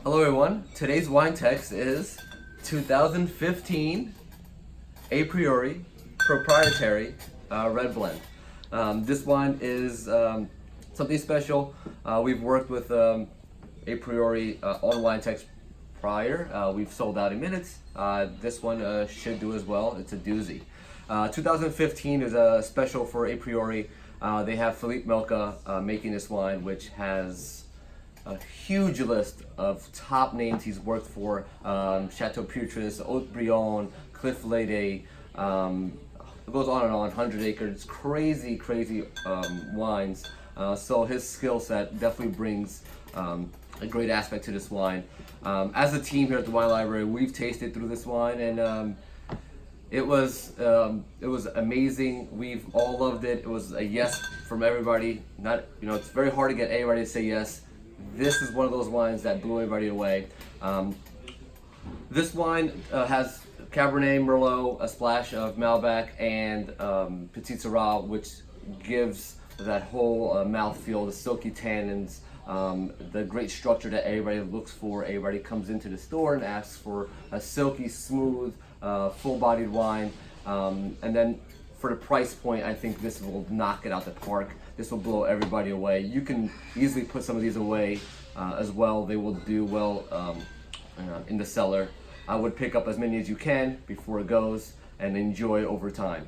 Hello everyone, today's wine text is 2015 Apriori Proprietary Red Blend. This wine is something special. We've worked with Apriori on wine text prior. We've sold out in minutes. This one should do as well. It's a doozy. 2015 is special for Apriori. They have Philippe Melka making this wine, which has a huge list of top names he's worked for: Chateau Petrus, Haute-Brion, Cliff Lede. It goes on and on. 100 Acres, crazy wines. So his skill set definitely brings a great aspect to this wine. As a team here at the Wine Library, we've tasted through this wine, and it was amazing. We've all loved it. It was a yes from everybody. It's very hard to get everybody to say yes. This is one of those wines that blew everybody away. This wine has Cabernet, Merlot, a splash of Malbec, and Petite Sirah, which gives that whole mouthfeel, the silky tannins, the great structure that everybody looks for. Everybody comes into the store and asks for a silky, smooth, full-bodied wine. And then for the price point, I think this will knock it out the park. This will blow everybody away. You can easily put some of these away as well. They will do well in the cellar. I would pick up as many as you can before it goes and enjoy over time.